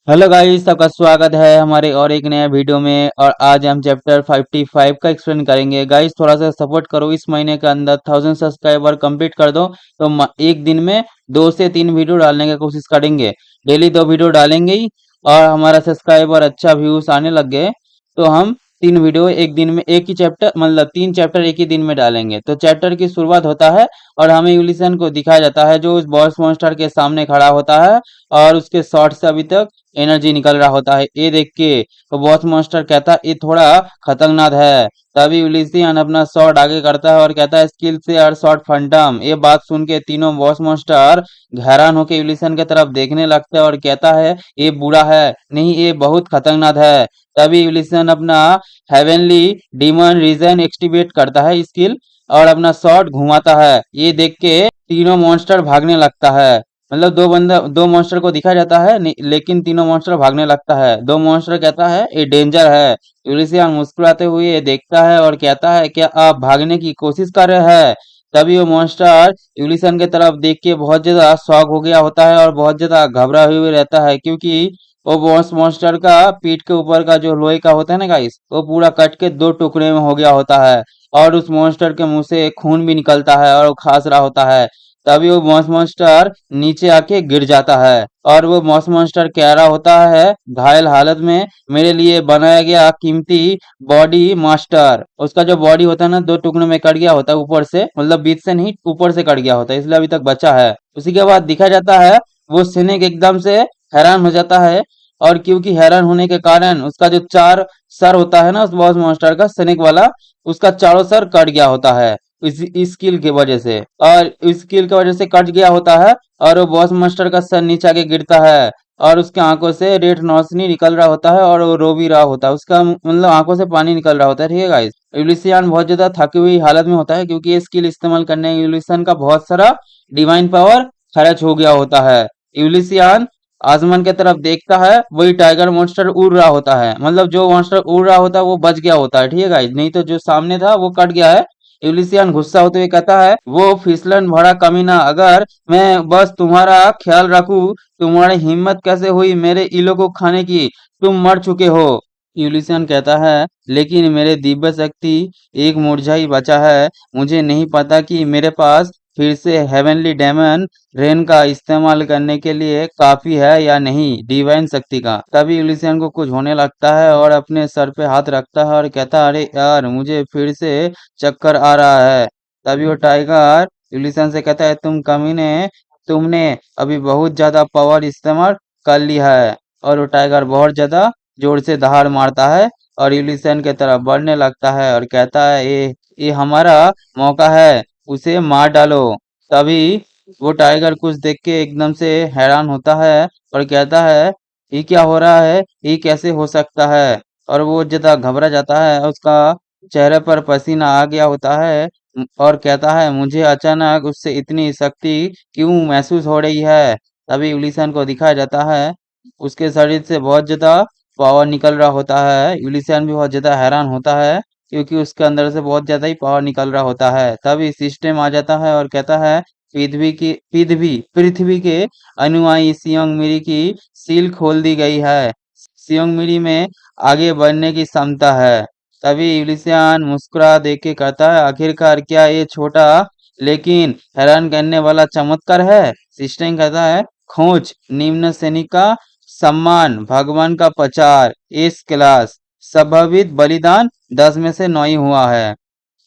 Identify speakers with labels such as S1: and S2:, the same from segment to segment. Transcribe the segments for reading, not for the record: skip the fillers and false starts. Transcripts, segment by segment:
S1: Hello guys, सबका स्वागत है हमारे और एक नया वीडियो में। और आज हम चैप्टर 55 का एक्सप्लेन करेंगे। गाइस थोड़ा सा सपोर्ट करो, इस महीने के अंदर 1000 सब्सक्राइबर कंप्लीट कर दो तो एक दिन में 2 से 3 वीडियो डालने की कोशिश करेंगे। डेली 2 वीडियो डालेंगे ही। और हमारा सब्सक्राइबर अच्छा व्यूज आने लग गए तो हम 3 वीडियो एक दिन में, एक ही चैप्टर मतलब 3 चैप्टर एक ही दिन में डालेंगे। तो चैप्टर की शुरुआत होता है और हमें यूलिसन को दिखाया जाता है जो उस बॉस मॉन्स्टर के सामने खड़ा होता है और उसके शॉट से अभी तक एनर्जी निकल रहा होता है। ये देख के वो बॉस मास्टर कहता है ये थोड़ा खतरनाक है। तभी यूलिसियन अपना शॉट आगे करता है और कहता है स्किल से और शॉट फंटम। ये बात सुन के तीनों बॉस मास्टर हैरान होकर यूलिसियन की तरफ देखने लगते हैं और कहता है ये बुरा है नहीं, ये बहुत खतरनाक है। तभी यूलिसियन अपना हेवनली डीमन रीजन एक्टिवेट करता है स्किल और अपना शॉट घुमाता है। ये देख के तीनों मॉन्स्टर भागने लगता है। मतलब दो मॉन्स्टर को दिखाया जाता है लेकिन तीनों मॉन्स्टर भागने लगता है। दो मॉन्स्टर कहता है ये डेंजर है। यूलिसियन मुस्कुराते हुए ये देखता है और कहता है क्या आप भागने की कोशिश कर रहे हैं। तभी वो मॉन्स्टर यूलिसन की तरफ देख के बहुत ज्यादा शॉक हो गया होता है और बहुत ज्यादा घबरा हुए रहता है, क्योंकि वो बॉस मॉन्स्टर का पीठ के ऊपर का जो लोहे का होता है ना गाइस, वो पूरा कट के 2 टुकड़े में हो गया होता है। और उस मॉन्स्टर के मुंह से खून भी निकलता है और वो खास रहा होता है। तभी वो मॉस मॉन्स्टर नीचे आके गिर जाता है और वो मॉस मॉन्स्टर कह रहा होता है घायल हालत में, मेरे लिए बनाया गया कीमती बॉडी मास्टर। उसका जो बॉडी होता है ना 2 टुकड़ों में कट गया होता है ऊपर से, मतलब बीच से नहीं ऊपर से कट गया होता है, इसलिए अभी तक बचा है। उसी के बाद दिखा जाता है वो सिनिक एकदम से हैरान हो जाता है। और क्योंकि हैरान होने के कारण उसका जो 4 सर होता है ना उस बॉस मॉन्स्टर का सिनिक वाला, उसका चारों सर कट गया होता है इस स्किल की वजह से। और इस स्किल की वजह से कट गया होता है और वो बॉस मास्टर का सर नीचे आके गिरता है और उसके आंखों से रेड नौसनी निकल रहा होता है और वो रो भी रहा होता है। उसका मतलब आंखों से पानी निकल रहा होता है। ठीक है गाइस, यूलिसियन बहुत ज्यादा थकी हुई हालत में होता है क्योंकि ये स्किल इस्तेमाल करने यूलिसियन का बहुत सारा डिवाइन पावर खर्च हो गया होता है। यूलिसियन आसमान की तरफ देखता है, वही टाइगर मॉन्स्टर उड़ रहा होता है। मतलब जो मॉन्स्टर उड़ रहा होता है वो बच गया होता है। ठीक है गाइस, नहीं तो जो सामने था वो कट गया है। यूलिसियन गुस्सा होते हुए कहता है वो फिसलन भरा कमीना, अगर मैं बस तुम्हारा ख्याल रखूं, तुम्हारी हिम्मत कैसे हुई मेरे इलो को खाने की, तुम मर चुके हो। यूलिसियन कहता है लेकिन मेरे दिव्य शक्ति एक मुरझाई बचा है, मुझे नहीं पता कि मेरे पास फिर से हेवनली डेमन रेन का इस्तेमाल करने के लिए काफी है या नहीं, डिवाइन शक्ति का। तभी यूलिसियन को कुछ होने लगता है और अपने सर पे हाथ रखता है और कहता है अरे यार मुझे फिर से चक्कर आ रहा है। तभी वो टाइगर यूलिसन से कहता है तुम कमीने, तुमने अभी बहुत ज्यादा पावर इस्तेमाल कर लिया है। और वो टाइगर बहुत ज्यादा जोर से दहाड़ मारता है और यूलिसन के तरफ बढ़ने लगता है और कहता है ये हमारा मौका है, उसे मार डालो। तभी वो टाइगर कुछ देख के एकदम से हैरान होता है और कहता है ये क्या हो रहा है, ये कैसे हो सकता है। और वो ज्यादा घबरा जाता है, उसका चेहरे पर पसीना आ गया होता है और कहता है मुझे अचानक उससे इतनी शक्ति क्यों महसूस हो रही है। तभी यूलिसन को दिखाया जाता है उसके शरीर से बहुत ज्यादा पावर निकल रहा होता है। यूलिसन भी बहुत ज्यादा हैरान होता है क्योंकि उसके अंदर से बहुत ज्यादा ही पावर निकल रहा होता है। तभी सिस्टम आ जाता है और कहता है पृथ्वी के अनुयायी सियोंग मिरी की सील खोल दी गई है, सियोंग मिरी में आगे बढ़ने की क्षमता है। तभी यूलिसियन मुस्कुरा देख के कहता है आखिरकार क्या ये छोटा लेकिन हैरान करने वाला चमत्कार है। सिस्टम कहता है खोज निम्न सैनिक का सम्मान, भगवान का प्रचार, इस क्लास संभावित बलिदान 10 में से 9 ही हुआ है।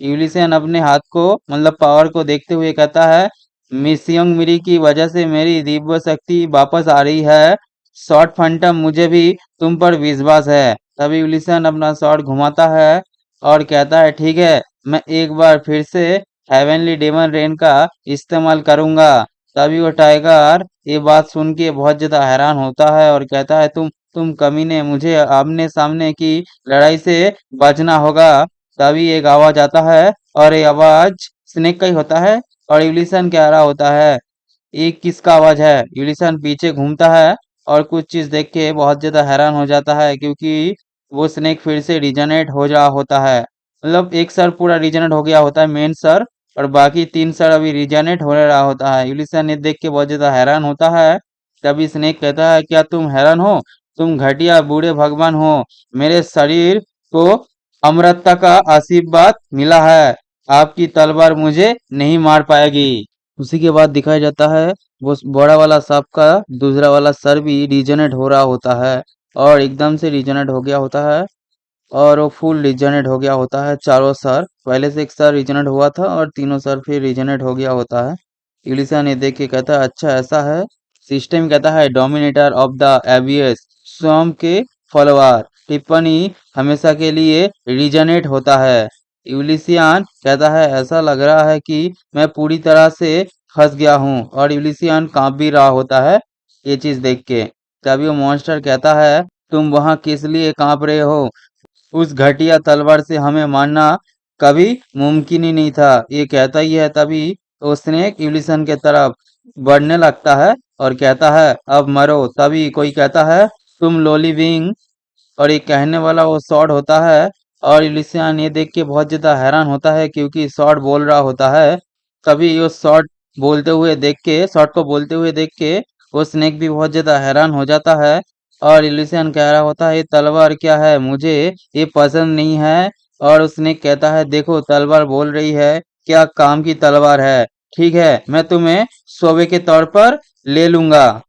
S1: यूलिसियन अपने हाथ को मतलब पावर को देखते हुए कहता है मिसियंग मिरी की वजह से मेरी दिव्य शक्ति वापस आ रही है। शॉर्ट फंटम मुझे भी तुम पर विश्वास है। तभी यूलिसन अपना शॉट घुमाता है और कहता है ठीक है, मैं एक बार फिर से हेवनली डेमन रेन का इस्तेमाल करूंगा। तभी वो टाइगर ये बात सुन के बहुत ज्यादा हैरान होता है और कहता है तुम कमीने, मुझे आमने सामने की लड़ाई से बचना होगा। तभी एक आवाज आता है और ये आवाज स्नेक का ही होता है और यूलिसन कह रहा होता है ये किसका आवाज है। यूलिसन पीछे घूमता है और कुछ चीज देख के बहुत ज्यादा हैरान हो जाता है क्योंकि वो स्नेक फिर से रिजनरेट हो रहा होता है। मतलब एक सर पूरा रिजनरेट हो गया होता है मेन सर, और बाकी 3 सर अभी रिजनरेट हो रहा होता है। यूलिसन ने देख के बहुत ज्यादा हैरान होता है। तभी स्नेक कहता है क्या तुम हैरान हो, तुम घटिया बूढ़े भगवान हो, मेरे शरीर को अमरता का आशीर्वाद मिला है, आपकी तलवार मुझे नहीं मार पाएगी। उसी के बाद दिखाया जाता है वो बड़ा वाला सांप का दूसरा वाला सर भी रीजनेट हो रहा होता है, और एकदम से रीजनेट हो गया होता है, और वो फुल रीजनेट हो गया होता है। चारों सर, पहले से एक सर रीजनेट हुआ था और तीनों सर फिर रीजनेट हो गया होता है। इलिसिया ने देख के कहता है अच्छा ऐसा है। सिस्टम कहता है डोमिनेटर ऑफ द एवियस, स्वयं के फॉलोअर, टिप्पणी हमेशा के लिए रीजनेट होता है। यूलिसियन कहता है ऐसा लग रहा है कि मैं पूरी तरह से फंस गया हूँ, और यूलिसियन कांप भी रहा होता है ये चीज देख के। तभी वो मॉन्स्टर कहता है तुम वहां किस लिए कांप रहे हो, उस घटिया तलवार से हमें मारना कभी मुमकिन ही नहीं था। ये कहता ही है तभी तो स्नेक यूलिसन के तरफ बढ़ने लगता है और कहता है अब मरो। तभी कोई कहता है तुम लोली विंग, और ये कहने वाला वो सॉर्ड होता है। और यूलिसियन ये देख के बहुत ज्यादा हैरान होता है क्योंकि सॉर्ड बोल रहा होता है। तभी वो सॉर्ड को बोलते हुए देख के वो स्नेक भी बहुत ज्यादा हैरान हो जाता है। और इल्यूशन कह रहा होता है ये तलवार क्या है, मुझे ये पसंद नहीं है। और उसने कहता है देखो तलवार बोल रही है, क्या काम की तलवार है, ठीक है मैं तुम्हें सोवे के तौर पर ले लूंगा।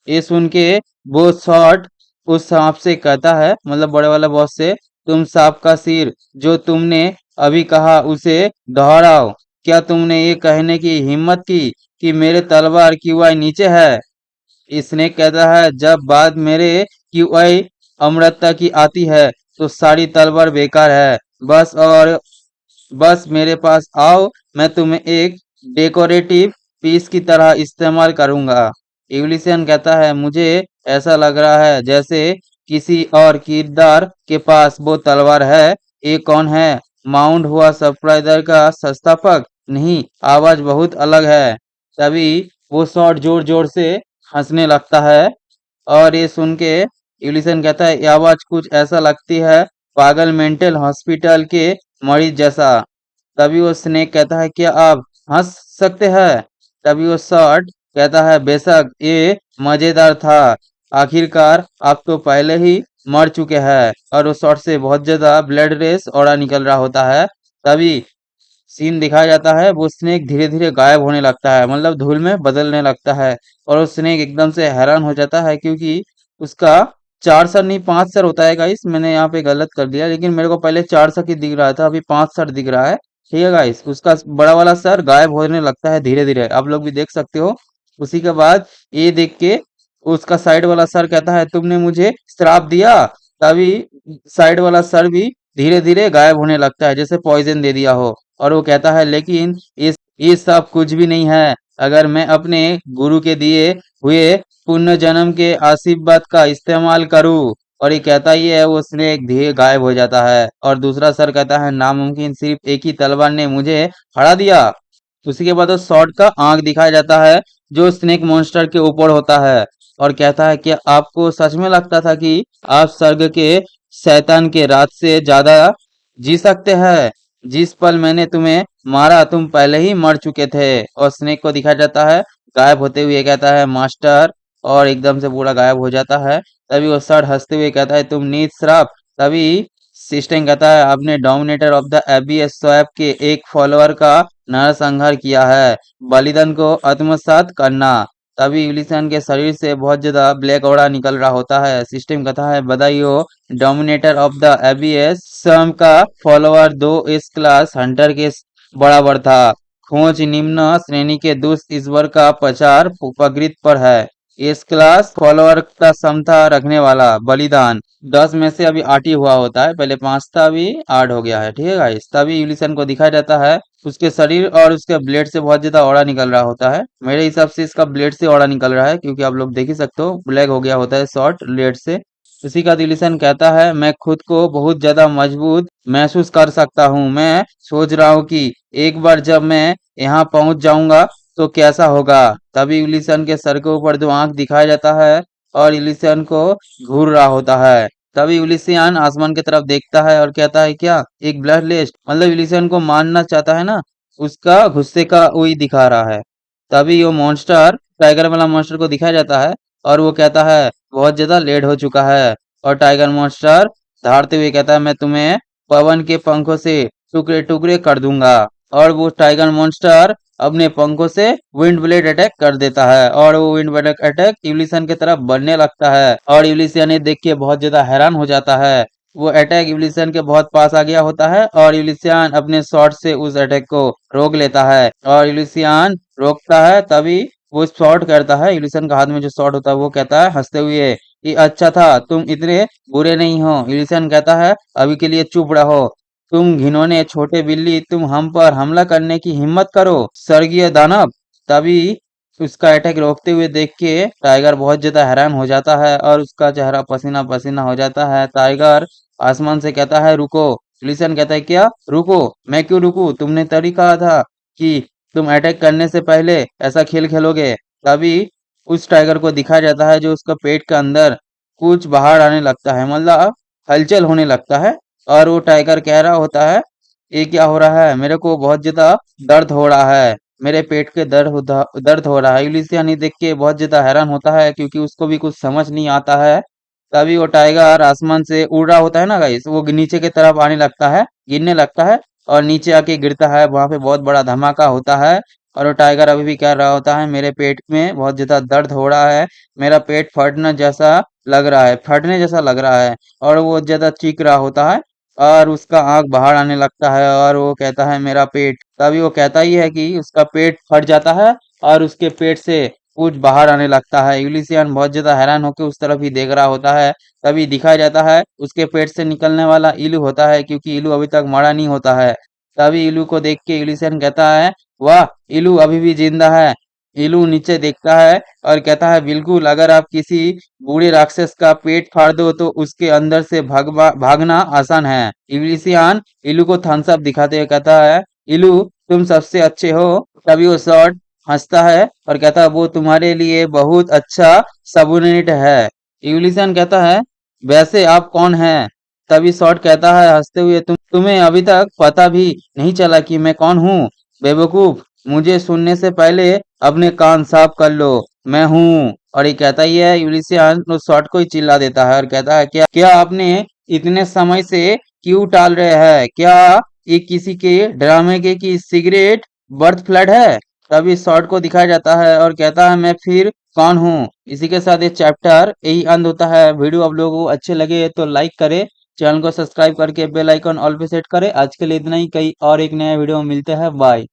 S1: ये सुन के वो शॉट उस सांप से कहता है, मतलब बड़े वाला बॉस से, तुम सांप का सिर जो तुमने अभी कहा उसे दोहराओ। क्या तुमने ये कहने की हिम्मत की कि मेरे तलवार क्यूआई नीचे है। इसने कहता है जब बात मेरे क्यूआई अमरता की आती है तो सारी तलवार बेकार है। बस मेरे पास आओ, मैं तुम्हें एक डेकोरेटिव पीस की तरह इस्तेमाल करूंगा। इवलिशन कहता है मुझे ऐसा लग रहा है जैसे किसी और किरदार के पास वो तलवार है। ये कौन है, माउंट हुआ सरप्राइजर का संस्थापक? नहीं, आवाज बहुत अलग है। तभी वो शॉट जोर जोर से हंसने लगता है, और ये सुन के यूलिसन कहता है ये आवाज कुछ ऐसा लगती है पागल मेंटल हॉस्पिटल के मरीज जैसा। तभी वो स्नेक कहता है क्या आप हंस सकते हैं। तभी वो शॉट कहता है बेशक, ये मजेदार था, आखिरकार आप तो पहले ही मर चुके हैं। और उस शॉट से बहुत ज्यादा ब्लड रेस और निकल रहा होता है। तभी सीन दिखाया जाता है वो स्नेक धीरे धीरे गायब होने लगता है, मतलब धूल में बदलने लगता है। और वो स्नेक एकदम से हैरान हो जाता है क्योंकि उसका चार सर नहीं पांच सर होता है गाइस, मैंने यहाँ पे गलत कर दिया, लेकिन मेरे को पहले चार सर ही दिख रहा था, अभी पांच सर दिख रहा है। ठीक है गाइस, उसका बड़ा वाला सर गायब होने लगता है धीरे धीरे, आप लोग भी देख सकते हो। उसी के बाद ये देख के उसका साइड वाला सर कहता है तुमने मुझे श्राप दिया। तभी साइड वाला सर भी धीरे धीरे गायब होने लगता है जैसे पॉइजन दे दिया हो। और वो कहता है लेकिन इस ये सब कुछ भी नहीं है, अगर मैं अपने गुरु के दिए हुए पुण्य जन्म के आशीर्वाद का इस्तेमाल करूं। और ये कहता ही है वो स्नेक धीरे गायब हो जाता है। और दूसरा सर कहता है नामुमकिन, सिर्फ एक ही तलवार ने मुझे हरा दिया। उसी के बाद उस शॉट का आंख दिखाया जाता है जो स्नेक मॉन्स्टर के ऊपर होता है, और कहता है कि आपको सच में लगता था कि आप स्वर्ग के शैतान के रात से ज्यादा जी सकते हैं। जिस पल मैंने तुम्हें मारा तुम पहले ही मर चुके थे। और स्नेक को दिखाया जाता है गायब होते हुए, कहता है मास्टर, और एकदम से पूरा गायब हो जाता है। तभी वो सर हंसते हुए कहता है तुम नीच श्राप। तभी सिस्टम कहता है आपने dominator of the ABS swap के एक फॉलोअर का नरसंहार किया है, बलिदान को आत्मसात करना। तभी यूलिसन के शरीर से बहुत ज्यादा ब्लैक ऑरा निकल रहा होता है। सिस्टम कहता है बधाई हो, डोमिनेटर ऑफ द एबीएस स्वयं का फॉलोअर दो इस क्लास हंटर के बराबर था। खोज निम्न श्रेणी के दुष्ट ईश्वर का प्रचार उपकृत पर है। इस क्लास फॉलोअर का समता रखने वाला बलिदान 10 में से अभी 8 ही हुआ होता है, पहले 5 था अभी 8 हो गया है। ठीक है गाइस, तभी यूलिसन को दिखाया जाता है उसके शरीर और उसके ब्लेड से बहुत ज्यादा ऑरा निकल रहा होता है। मेरे हिसाब से इसका ब्लेड से ऑरा निकल रहा है क्योंकि आप लोग देख ही सकते हो ब्लैक हो गया होता है शॉर्ट ब्लेड से। उसी का यूलिसन कहता है मैं खुद को बहुत ज्यादा मजबूत महसूस कर सकता हूँ, मैं सोच रहा हूँ कि एक बार जब मैं यहाँ पहुंच जाऊंगा तो कैसा होगा। तभी यूलिसन के सर के ऊपर दो आंख दिखाया जाता है और यूलिसन को घूर रहा होता है। तभी यूलिसियन आसमान की तरफ देखता है और कहता है क्या एक ब्लड लिस्ट, मतलब यूलिसियन को मारना चाहता है ना, उसका गुस्से का वही दिखा रहा है। तभी वो मॉन्स्टर टाइगर वाला मॉन्स्टर को दिखाया जाता है और वो कहता है बहुत ज्यादा लेट हो चुका है। और टाइगर मॉन्स्टर दहाड़ते हुए कहता है मैं तुम्हें पवन के पंखों से टुकड़े टुकड़े कर दूंगा। और वो टाइगर मॉन्स्टर अपने पंखों से विंड ब्लेड अटैक कर देता है और वो विंड ब्लेड अटैक यूलिसन की तरफ बढ़ने लगता है और यूलिसियन ये देख के बहुत ज्यादा हैरान हो जाता है। वो अटैक यूलिसियन के बहुत पास आ गया होता है और यूलिसियन अपने शॉट से उस अटैक को रोक लेता है और यूलिसियन रोकता है तभी वो शॉट करता है। यूलिसन का हाथ में जो शॉट होता है वो कहता है हंसते हुए कि अच्छा था, तुम इतने बुरे नहीं हो। यूलिसन कहता है अभी के लिए चुप रहो, तुम घिनौने छोटे बिल्ली, तुम हम पर हमला करने की हिम्मत करो स्वर्गीय दानव। तभी उसका अटैक रोकते हुए देख के टाइगर बहुत ज्यादा हैरान हो जाता है और उसका चेहरा पसीना पसीना हो जाता है। टाइगर आसमान से कहता है रुको। यूलिसन कहता है क्या रुको, मैं क्यों रुकूं, तुमने तभी कहा था कि तुम अटैक करने से पहले ऐसा खेल खेलोगे। तभी उस टाइगर को दिखाया जाता है जो उसका पेट के अंदर कुछ बाहर आने लगता है, मतलब हलचल होने लगता है। और वो टाइगर कह रहा होता है ये क्या हो रहा है, मेरे को बहुत ज्यादा दर्द हो रहा है, मेरे पेट के दर्द हो रहा है। यूलिसियन ये देख के बहुत ज्यादा हैरान होता है क्योंकि उसको भी कुछ समझ नहीं आता है। तभी वो टाइगर आसमान से उड़ रहा होता है ना गाइस, वो नीचे की तरफ आने लगता है, गिरने लगता है और नीचे आके गिरता है। वहां पे बहुत बड़ा धमाका होता है और वो टाइगर अभी भी कह रहा होता है मेरे पेट में बहुत ज्यादा दर्द हो रहा है, मेरा पेट फटने जैसा लग रहा है। और वो ज्यादा चीख रहा होता है और उसका आंख बाहर आने लगता है और वो कहता है मेरा पेट। तभी वो कहता ही है कि उसका पेट फट जाता है और उसके पेट से कुछ बाहर आने लगता है। यूलिसियन बहुत ज्यादा हैरान होकर उस तरफ ही देख रहा होता है। तभी दिखाया जाता है उसके पेट से निकलने वाला इलू होता है क्योंकि इलू अभी तक मरा नहीं होता है। तभी इलू को देख के यूलिसियन कहता है वाह, इलू अभी भी जिंदा है। इलू नीचे देखता है और कहता है बिल्कुल, अगर आप किसी बूढ़े राक्षस का पेट फाड़ दो तो उसके अंदर से भागना आसान है। यूलिसियन इलू को थम्स अप दिखाते हुए कहता है इलू तुम सबसे अच्छे हो। तभी वो शॉट हंसता है और कहता है वो तुम्हारे लिए बहुत अच्छा सबूनेट है। यूलिसन कहता है वैसे आप कौन हैं। तभी शॉट कहता है हंसते हुए तुम्हें अभी तक पता भी नहीं चला कि मैं कौन हूँ, बेवकूफ, मुझे सुनने से पहले अपने कान साफ कर लो, मैं हूँ। और ये कहता ही है यूलिसियन उस शॉट को ही चिल्ला देता है और कहता है क्या क्या आपने इतने समय से क्यों टाल रहे हैं, क्या ये किसी के ड्रामे के की सिगरेट बर्थ फ्लड है। तभी शॉर्ट को दिखाया जाता है और कहता है मैं फिर कौन हूँ। इसी के साथ ये चैप्टर यही अंत होता है। वीडियो आप लोगों को अच्छे लगे तो लाइक करें, चैनल को सब्सक्राइब करके बेल आइकन ऑल पे सेट करें। आज के लिए इतना ही, कई और एक नया वीडियो में मिलते हैं, बाय।